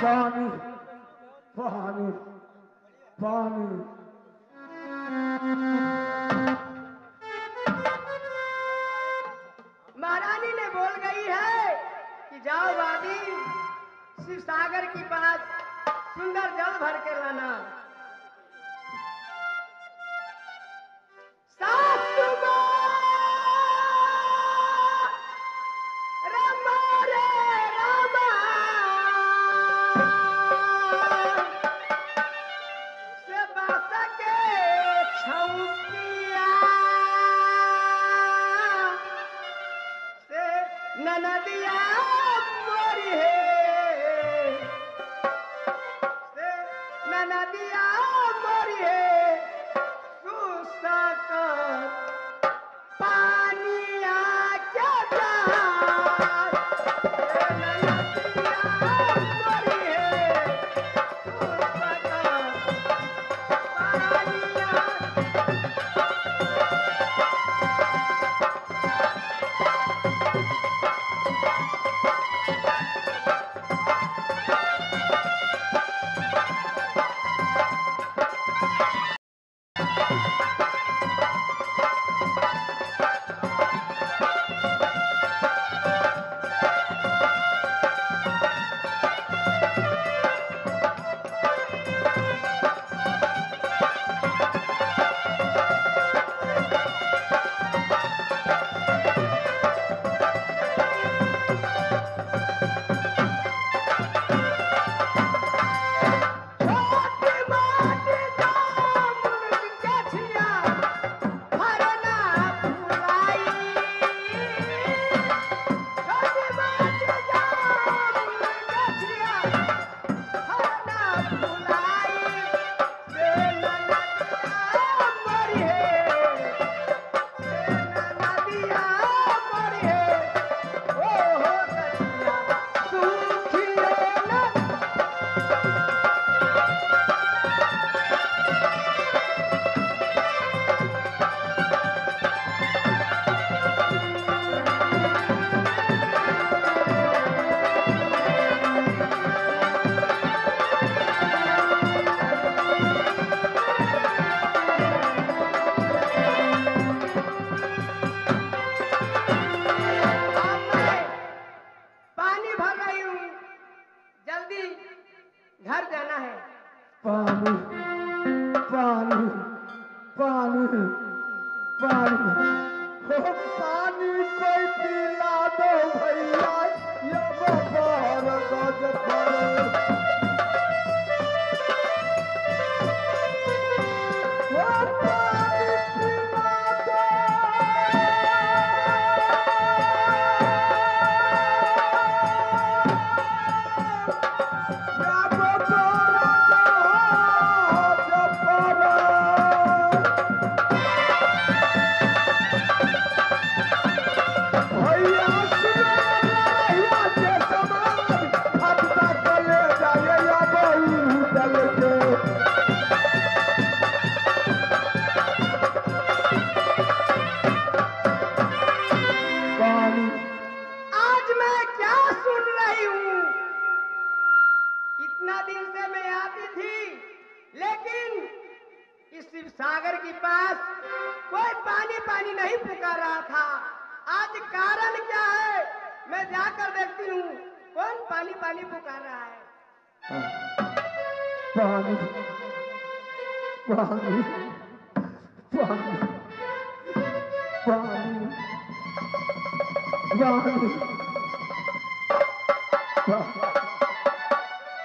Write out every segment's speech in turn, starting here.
पानी पानी पानी। महारानी ने बोल गई है कि जाओ वादी शिव सागर के पास सुंदर जल भर के लाना। घर जाना है। पानी पानी पानी पानी हो पानी कोई पिला दो भैया ये बाहर गज पर सागर के पास कोई पानी पानी नहीं पुकार रहा था। आज कारण क्या है? मैं जाकर देखती हूँ कौन पानी पानी पुकार रहा है। पानी पानी पानी पानी पानी पानी।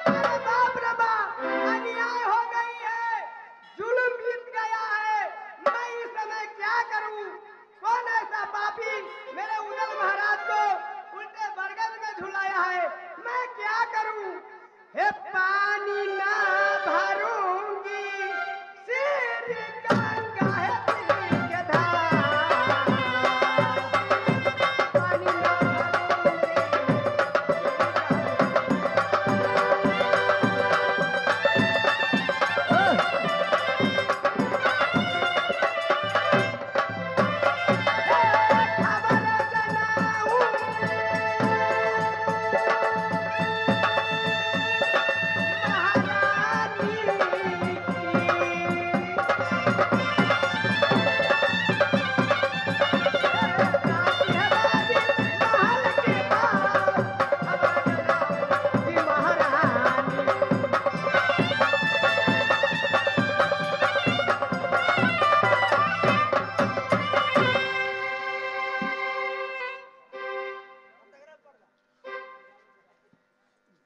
अरे बाप रे बाप, अन्याय हो गई है, जुल्म बीत गया है। मैं इस समय क्या करूं? कौन ऐसा पापी मेरे उदल महाराज को उल्टे बरगद में झुलाया है? मैं क्या करूं? हे पानी ना भरूंगी सिर गंगा है पीर के धार। पानी ना भरूंगी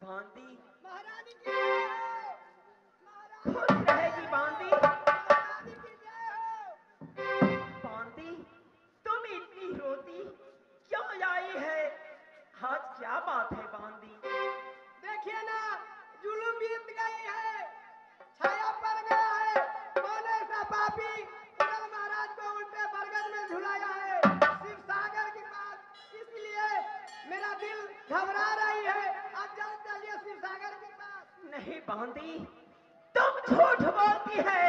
बांदी महारानी की जय हो। खुश रहेगी बांदी। महारानी की जय हो। बांदी तुम इतनी रोती क्यों आई है? आज क्या बात है बांदी? देखिए ना, जुलूम बीत गई है, छाया पड़ गया है। कौन ऐसा पापी हिरल महाराज को उल्टे बरगद में झुलाया है शिव सागर के पास, इसलिए मेरा दिल घबरा रही है। अब जल्द चलिए शिव सागर के पास। नहीं बांदी तुम झूठ बोलती है।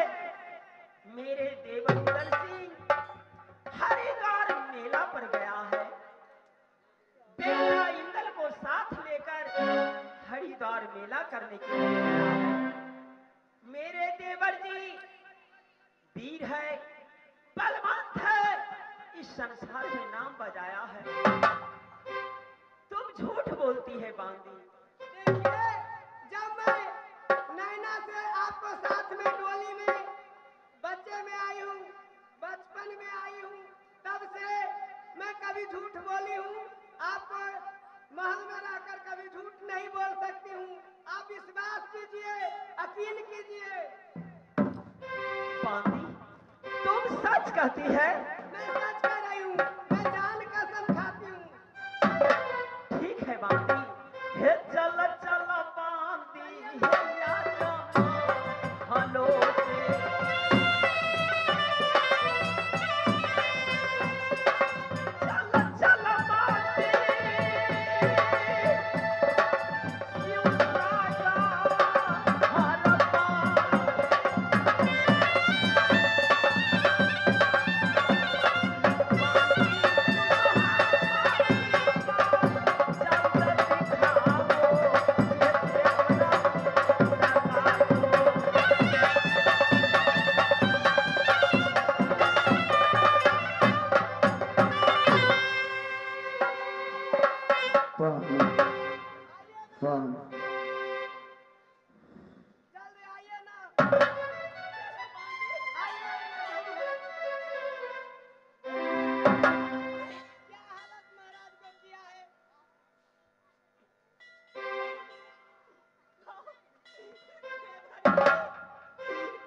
मेरे देवर उदल सिंह हरिद्वार मेला पर गया है। बेटा इंदल को साथ लेकर हरिद्वार मेला करने के लिए गया है। मेरे देवर जी वीर है, बलवंत है, इस संसार में नाम बजाया है। तुम झूठ बोलती है बांदी। देखिए, जब मैं नैना से आपको साथ में डोली में बच्चे में आई हूँ, बचपन में आई हूँ, तब से मैं कभी झूठ बोली हूँ। आपको महल में रहकर कभी झूठ नहीं बोल सकती हूँ। आप विश्वास कीजिए, यकीन कीजिए। बांदी तुम सच कहती है? मैं सच कह रही हूँ, मैं जान कसम खाती हूँ। ठीक है बांदी। हे चल चल बांदी हे या जमा हलो से। चल चल बांदी शिव सागर हरपा। पानी पानी जल्दी आइए ना। आइए। क्या हालत महाराज को किया है?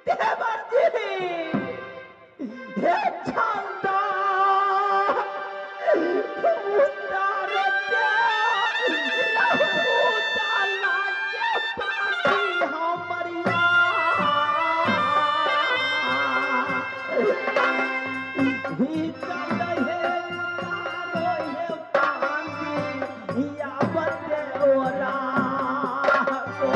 देवर जी हे छंदा उतार दे रहूता लागे पाटी हमरिया। ही चल हे उतारो हे पानी या बदे ओरा को।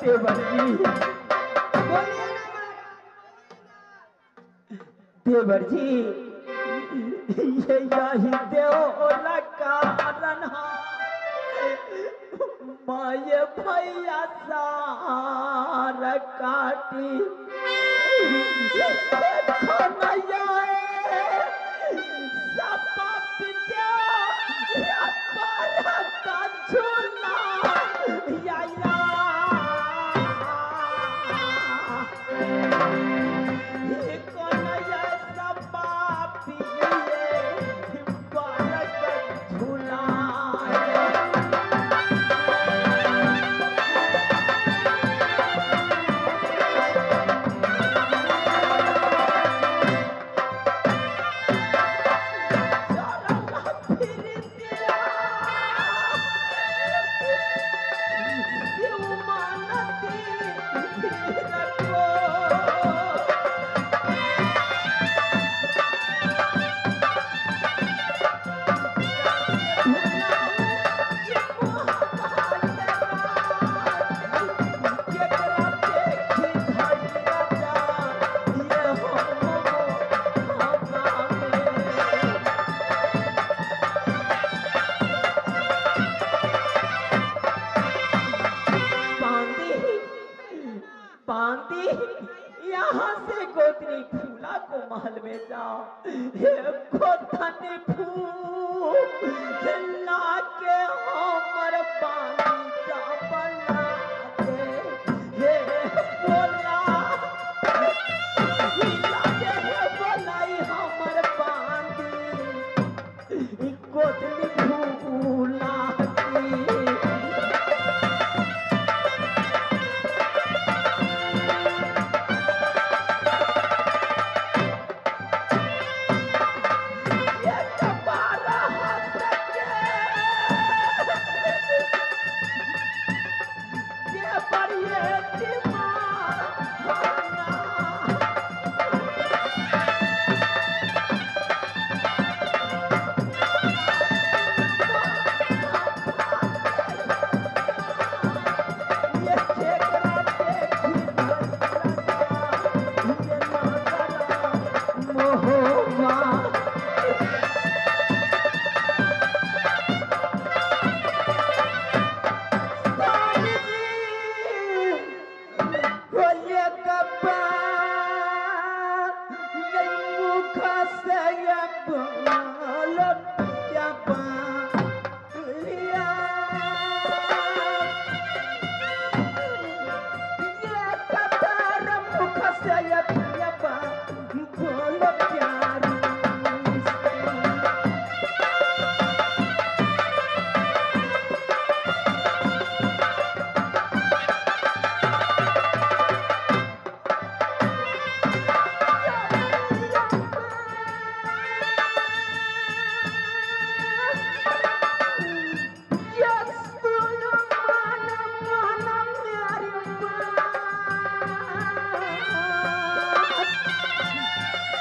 देवर जी देवर जी बोलिए ना महाराज, बोलिए ना। देवर जी ये यही देव कारण माये भैया सार काटी खनैया सपा पित्या पर का झूला या ये कन्हैया सपा पिए पर का झूला। बांधी यहाँ से गोतनी फूला को महल में जाओ। हे गोतनी फूला के हमर बांधी जा बना दे। हे बोला लागे हे बोलाई हमर बांधी गोतनी फूला की।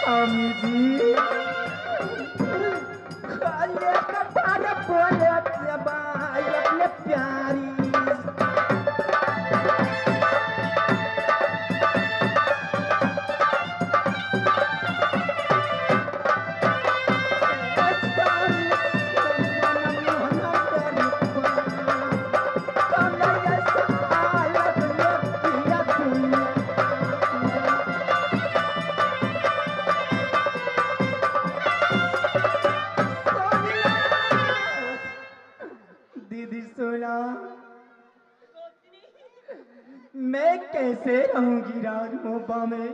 स्वामी जी खाले कपार बोले अपने प्यारी मैं कैसे रहूंगी राजमोबा में।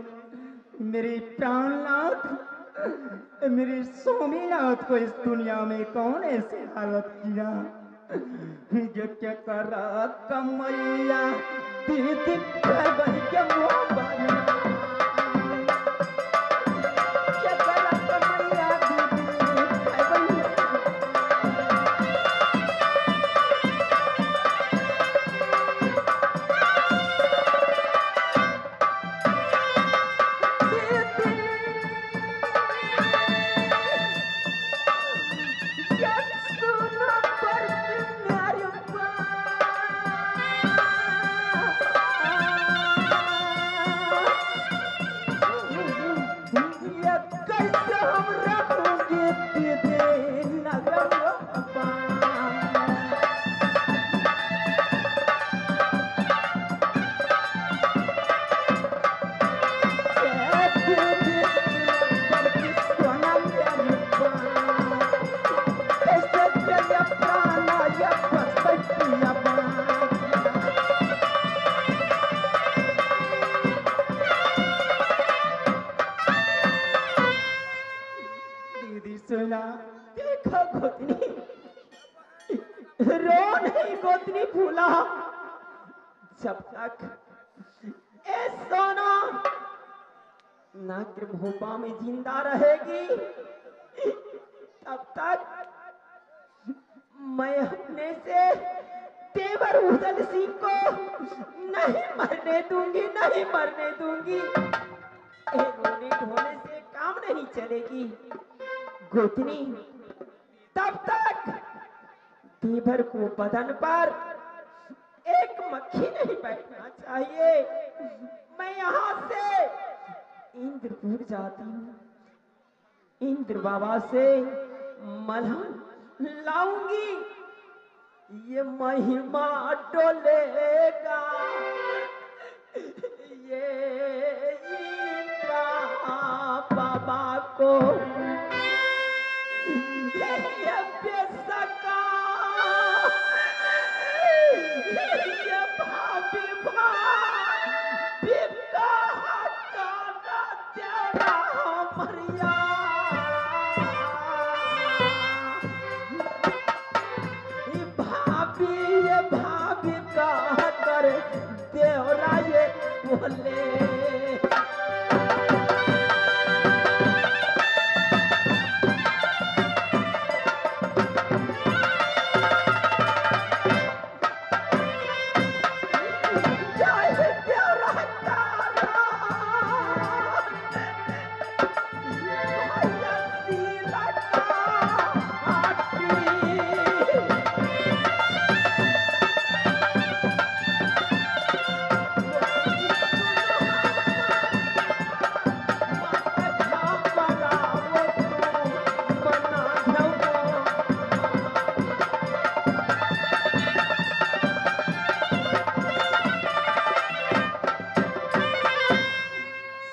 मेरे प्राणनाथ मेरे स्वामीनाथ को इस दुनिया में कौन ऐसे हालत किया जो क्या करा कमैया दीदी बन के मोहब्बत देखो गोतनी रो नहीं गोतनी फूला जब तक ए सोना नागर भोपा में जिंदा रहेगी तब तक मैं अपने से तेवर उदल सिंह को नहीं मरने दूंगी, नहीं मरने दूंगी। रोने धोने से काम नहीं चलेगी गोतनी। तब तक देवर को बदन पर एक मक्खी नहीं बैठना चाहिए। मैं यहाँ से इंद्रपुर जाती हूँ, इंद्र बाबा से मलहम लाऊंगी, ये महिमा डोलेगा, ये ये बेसका, ये भाभी भाभी कहाँ काना तेरा हमरिया। ये भाभी कहाँ कर देवरा ये बोले।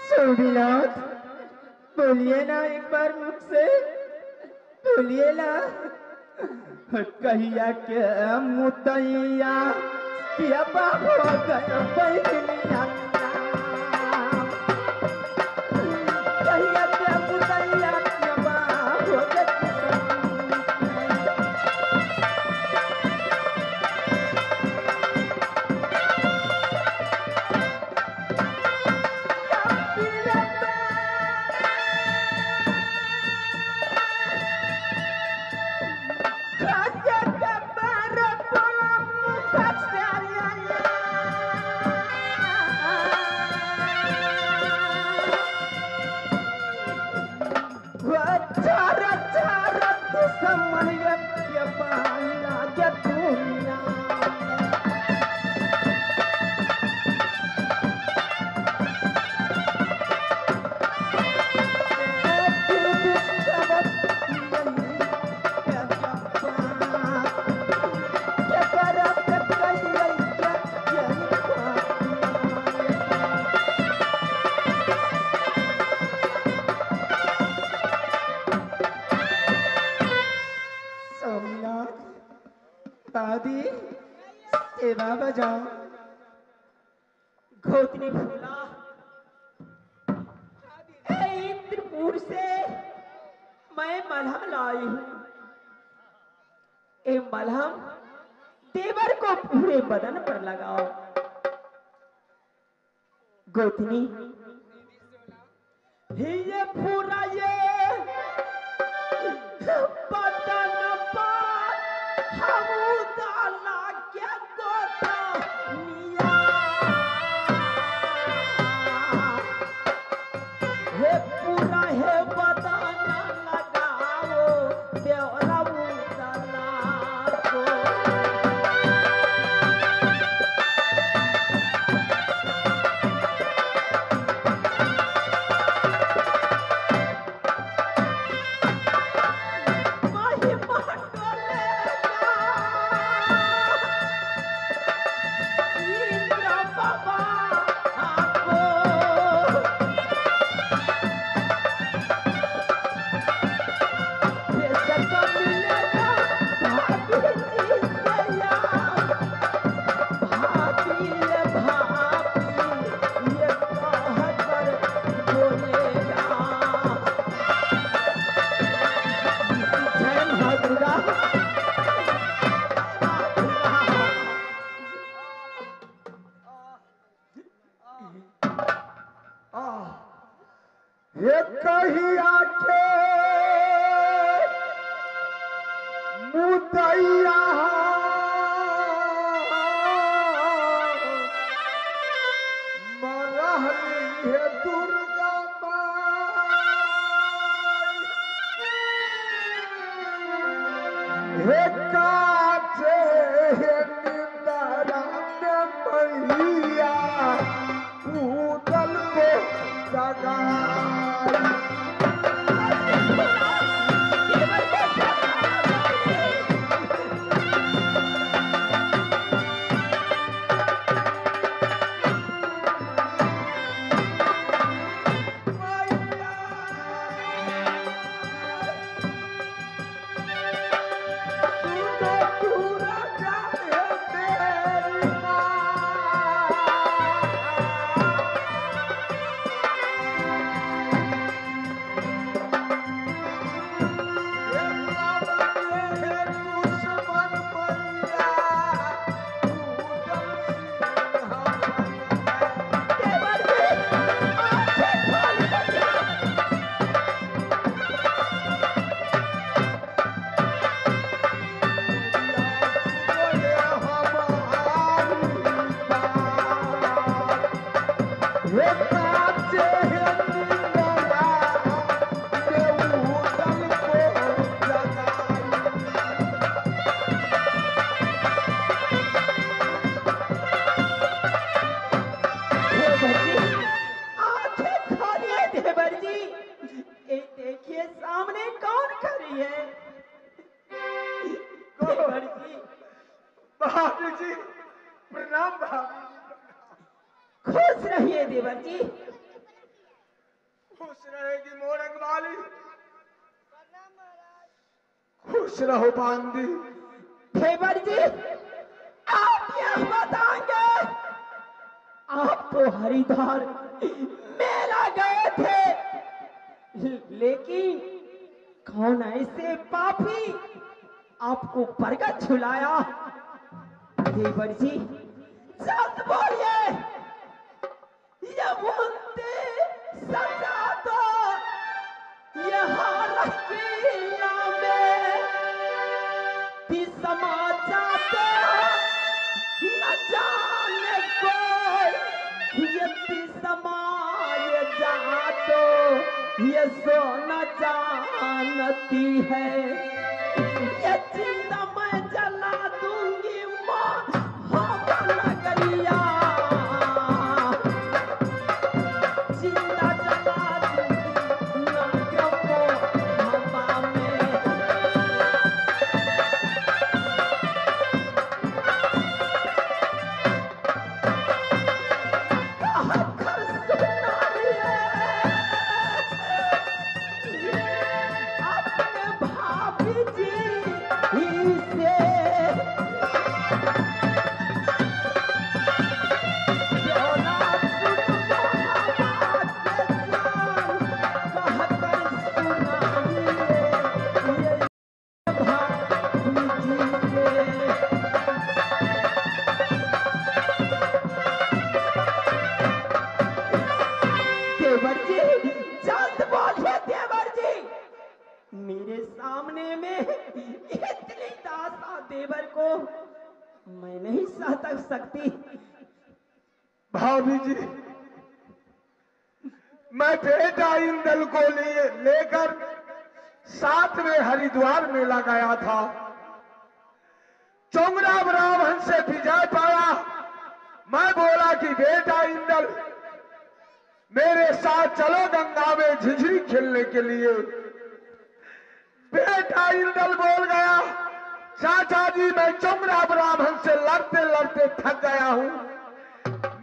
सोमनाथ, बोलिए ना एक बार मुझसे, बोलिए ना। कहिया के मुतैया के बाप हो गया बहनिया। कहिया के मुतैया के बाप हो गया। दादी सेवा बजाओ। घोतनी फूला, इंद्रपुर से मैं मलहम लाई हूँ। ये मलहम देवर को पूरे बदन पर लगाओ। गोतनी ये पूरा ये बदन पर हम डाला क्या गोतनिया। हे पूरा हे बदन लगाओ देवरा उदला को। ये कहिया के मुतैया मरहली है दुर्गा माई। हे काचे हे निंदरा में मैया पूतल को जगाई। हे काचे हिंदुआ देऊ दल को जगाई। आंखें खोलिए देवर जी, ये देखिए सामने कौन खड़ी है। देवर जी भाभी जी प्रणाम भाभी। खुश रहिए देवर जी। खुश रहेगी मोरंग वाली। खुश रहो बांदी। देवर जी आप यह बताएंगे, आप तो हरिद्वार मेला गए थे, लेकिन कौन ऐसे पापी आपको बरगद झुलाया। देवर जी जल्द बोलिए, ये मुंते सजा दो यहाँ रखीला में भी समाचाते न जाने कोई, ये भी समाये जा तो ये सो न जानती है, ये जिंदा मैं जला दूंगी माँ हम नगरिया, जिंदा जला दूंगी नागमो हवा में। कहाँ कर सुना अपने भाभी जी से देवर जी जल्द बोलिए देवर जी, मेरे सामने में इतनी दासा देवर को मैं नहीं सह तक सकती। भाभी जी मैं बेटा इंदल को लेकर साथ में हरिद्वार मेला गया था। चोंगरा ब्राह्मण से विजय पाया। मैं बोला कि बेटा इंदल मेरे साथ चलो गंगा में झिझरी खेलने के लिए। बेटा इंदल बोल गया चाचा जी मैं चोंगरा ब्राह्मण से लड़ते लड़ते थक गया हूं,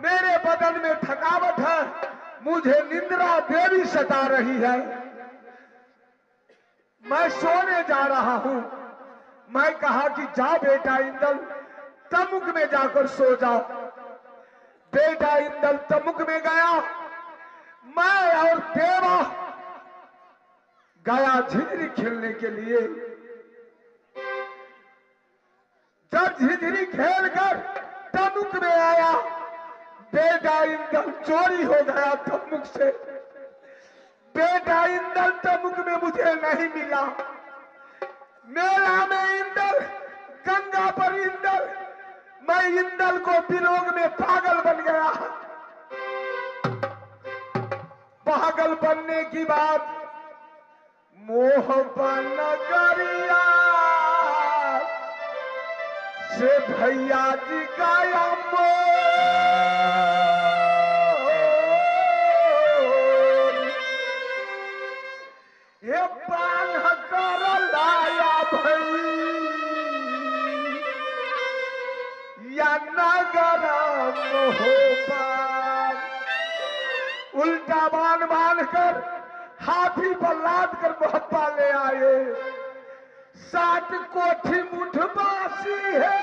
मेरे बदन में थकावट है, मुझे निंद्रा देवी सता रही है, मैं सोने जा रहा हूं। मैं कहा कि जा बेटा इंदल तमुक में जाकर सो जाओ। बेटा इंदल तमुक में गया, मैं और देवा गया झिझरी खेलने के लिए। जब झिझरी खेलकर तमुक में आया, बेटा इंदल चोरी हो गया तमुक से। बेटा इंदल तमुक में मुझे नहीं मिला। मेला में इंदल, गंगा पर इंदल, मैं इंदल को विरोग में पागल बन गया। पागल बनने की बात मोहब्बत नगरिया से भैया जी का ये पान कर लाया भई या नगर मोहब्बत। उल्टा बाण बांधकर हाथी पर लाद कर मोहब्बा ले आए। 60 कोठी मुठ बासी है,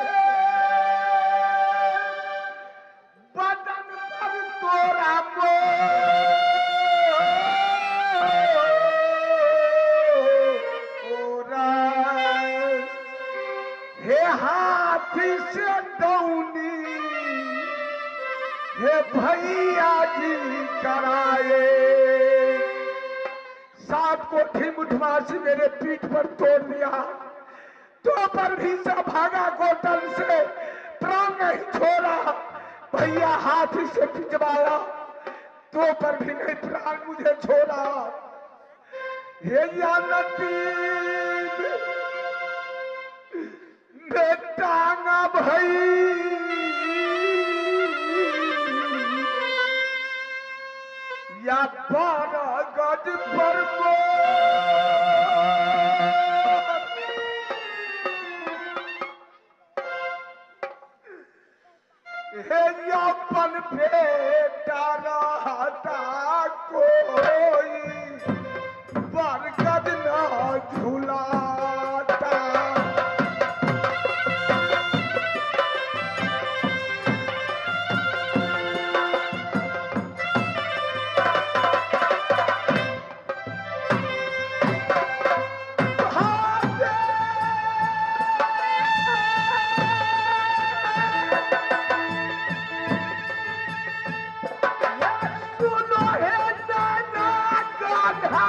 बदन पर तोरा मोरा। हे हाथी से दौनी हे भैया जी कराए। 7 कोठी मुठमासी मेरे पीठ पर तोड़ दिया, तो पर भी सब भागा गोतन से, प्राण नहीं छोड़ा। भैया हाथी से खिंचवाया, तो पर भी नहीं प्राण मुझे छोड़ा। हे जानती मैं टांगा भई या 12 गज पर हे अपन बेटा रहता कोई बरगद न झुलाता। सुनो हे नाना गाधा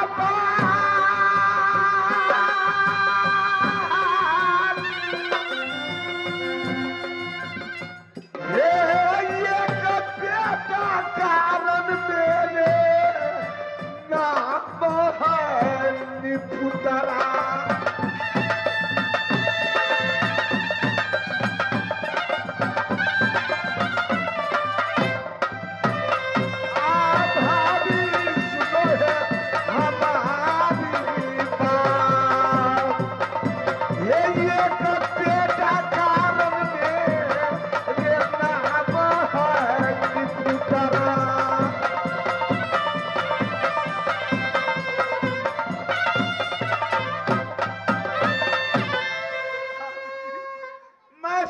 कारण मेरे नाम है निपुतरा।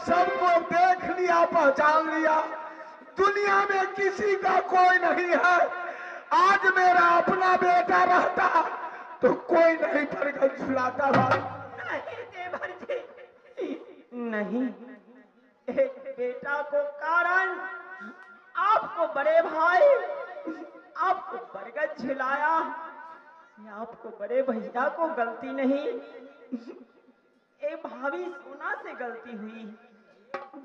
सबको देख लिया, पहचान लिया, दुनिया में किसी का कोई नहीं है। आज मेरा अपना बेटा रहता तो कोई नहीं बरगद झुलाता भाई। नहीं देवर जी, नहीं। एक बेटा को कारण आपको बड़े भाई आपको बरगद झुलाया, आपको बड़े भैया को गलती नहीं, ए भाभी सोना से गलती हुई।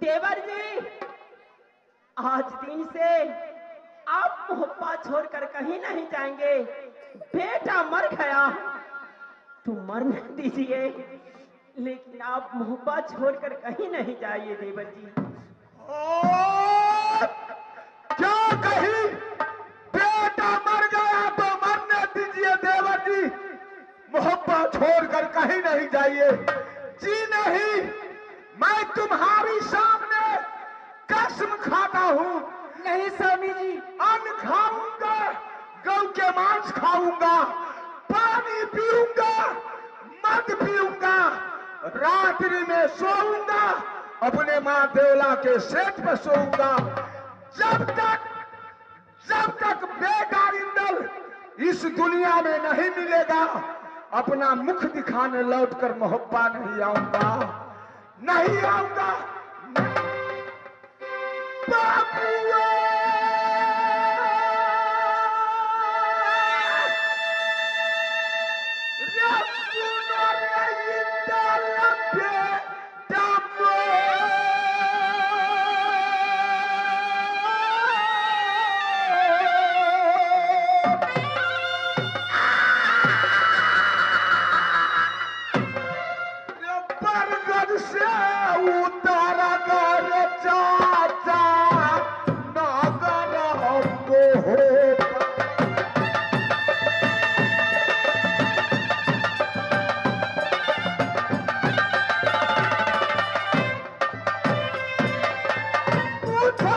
देवर जी, आज दिन से आप मोहब्बा छोड़कर कहीं नहीं जाएंगे। बेटा मर गया तो मरने दीजिए, लेकिन आप मोहब्बा छोड़कर कहीं नहीं जाइए देवर जी। क्या कही? बेटा मर गया तो मरने दीजिए देवर जी, मोहब्बा छोड़कर कहीं नहीं जाइए। जी नहीं, मैं तुम्हारी सामने कसम खाता हूँ। नहीं स्वामी जी, अन्न खाऊंगा, गौ के मांस खाऊंगा, पानी पीऊंगा, मद पीऊंगा, रात्रि में सोऊंगा, अपने माँ देवला के सेठ पर सोऊंगा। जब तक बेटा इंदल इस दुनिया में नहीं मिलेगा, अपना मुख दिखाने लौटकर मोहब्बा नहीं आऊंगा, नहीं आऊंगा। बाबुआ बरगद से उतारा कर चाचा नगर हमको होगा। पूछो